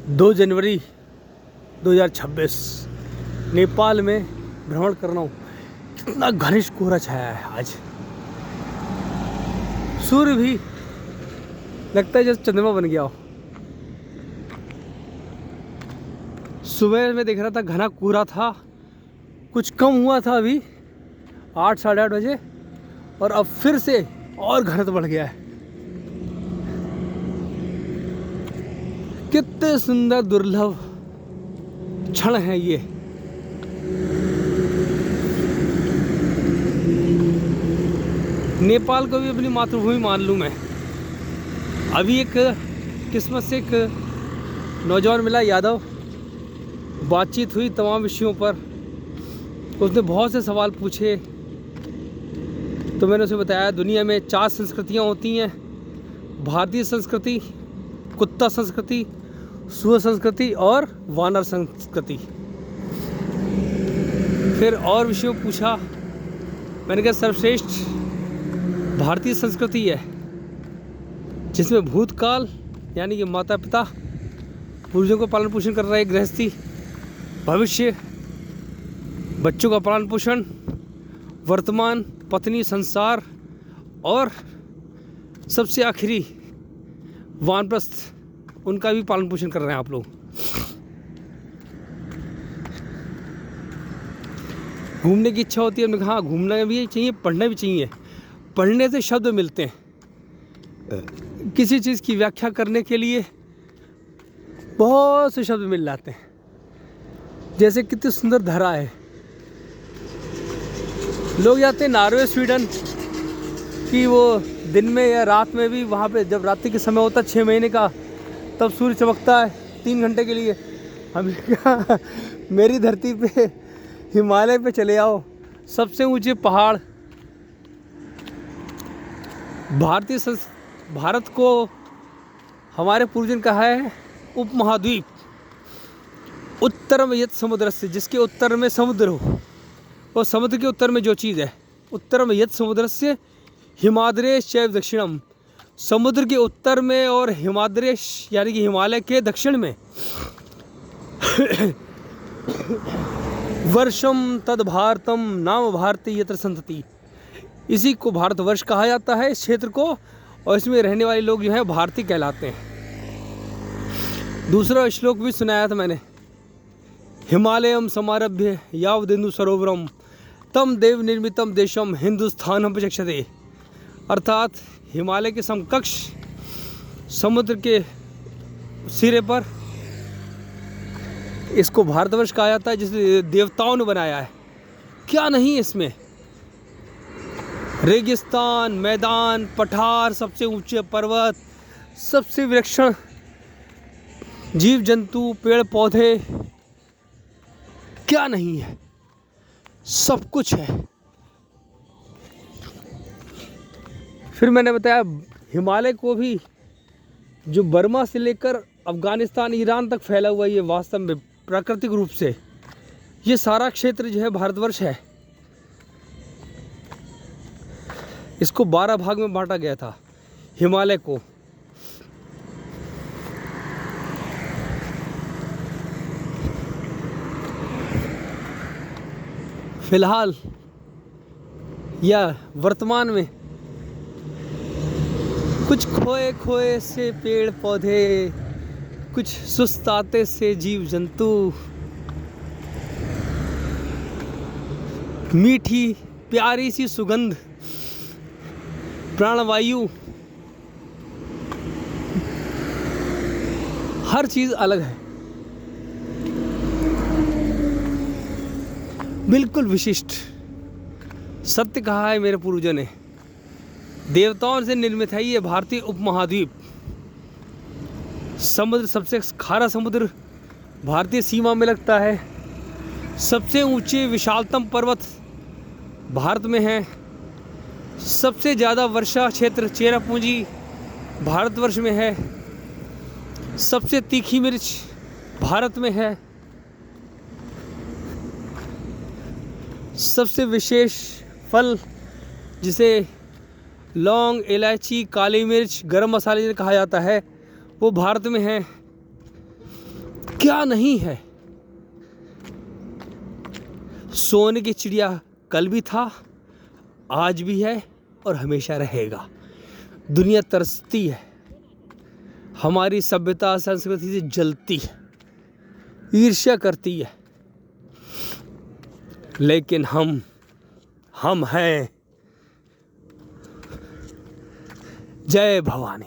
2 जनवरी 2026 नेपाल में भ्रमण कर रहा हूँ। कितना घनिष्ठ कोहरा छाया है आज। सूर्य भी लगता है जैसे चंद्रमा बन गया हो। सुबह में देख रहा था घना कोहरा था, कुछ कम हुआ था अभी 8 साढ़े 8 बजे, और अब फिर से और घनत्व बढ़ गया है। कितने सुंदर दुर्लभ क्षण है ये। नेपाल को भी अपनी मातृभूमि मान लूँ मैं। अभी एक किस्मत से एक नौजवान मिला, यादव, बातचीत हुई तमाम विषयों पर। उसने बहुत से सवाल पूछे, तो मैंने उसे बताया दुनिया में 4 संस्कृतियाँ होती हैं। भारतीय संस्कृति, कुत्ता संस्कृति, सुअर संस्कृति और वानर संस्कृति। फिर और विषयों पूछा। मैंने कहा सर्वश्रेष्ठ भारतीय संस्कृति है, जिसमें भूतकाल यानी कि माता पिता पूर्वजों को पालन पोषण कर रहे गृहस्थी, भविष्य बच्चों का पालन पोषण, वर्तमान पत्नी, संसार, और सबसे आखिरी वानप्रस्थ, उनका भी पालन पोषण कर रहे हैं आप लोग। घूमने की इच्छा होती है। हमने कहा हाँ, घूमना भी चाहिए, पढ़ना भी चाहिए। पढ़ने से शब्द मिलते हैं। किसी चीज़ की व्याख्या करने के लिए बहुत से शब्द मिल जाते हैं। जैसे कितनी सुंदर धरा है। लोग जाते हैं नॉर्वे, स्वीडन, कि वो दिन में या रात में भी वहाँ पे, जब रात्रि के समय होता है 6 महीने का, तब सूर्य चमकता है 3 घंटे के लिए। हमने कहा मेरी धरती पे हिमालय पे चले आओ, सबसे ऊंचे पहाड़। भारत को हमारे पूर्वजों ने कहा है उपमहाद्वीप। उत्तर में यत समुद्र से, जिसके उत्तर में समुद्र हो, और समुद्र के उत्तर में जो चीज़ है, उत्तर में यत समुद्र से हिमाद्रेश चैव दक्षिणम। समुद्र के उत्तर में और हिमाद्रेश यानी कि हिमालय के दक्षिण में वर्षम तद भारतम नाम भारती यत्र संतति। इसी को भारतवर्ष कहा जाता है, इस क्षेत्र को, और इसमें रहने वाले लोग जो हैं भारतीय कहलाते हैं। दूसरा श्लोक भी सुनाया था मैंने, हिमालयम समारभ्य यावदिन्दु सरोवरम तम देव निर्मितम देशम हिंदुस्थानम प्रचक्षते। अर्थात हिमालय के समकक्ष समुद्र के सिरे पर इसको भारतवर्ष कहा जाता है, जिसे देवताओं ने बनाया है। क्या नहीं इसमें, रेगिस्तान, मैदान, पठार, सबसे ऊंचे पर्वत, सबसे विलक्षण जीव जंतु, पेड़ पौधे, क्या नहीं है, सब कुछ है। फिर मैंने बताया हिमालय को भी, जो बर्मा से लेकर अफगानिस्तान, ईरान तक फैला हुआ है, ये वास्तव में प्राकृतिक रूप से ये सारा क्षेत्र जो है भारतवर्ष है। इसको 12 भाग में बांटा गया था हिमालय को। फिलहाल या वर्तमान में कुछ खोए खोए से पेड़ पौधे, कुछ सुस्ताते से जीव जंतु, मीठी प्यारी सी सुगंध, प्राणवायु, हर चीज़ अलग है, बिल्कुल विशिष्ट। सत्य कहा है मेरे पूर्वजों ने, देवताओं से निर्मित है ये भारतीय उपमहाद्वीप। समुद्र, सबसे खारा समुद्र भारतीय सीमा में लगता है। सबसे ऊंचे विशालतम पर्वत भारत में है। सबसे ज़्यादा वर्षा क्षेत्र चेरापूंजी भारतवर्ष में है। सबसे तीखी मिर्च भारत में है। सबसे विशेष फल जिसे लौंग, इलायची, काली मिर्च, गरम मसाले कहा जाता है, वो भारत में है। क्या नहीं है। सोने की चिड़िया कल भी था, आज भी है और हमेशा रहेगा। दुनिया तरसती है, हमारी सभ्यता संस्कृति से जलती है, ईर्ष्या करती है, लेकिन हम हैं। जय भवानी।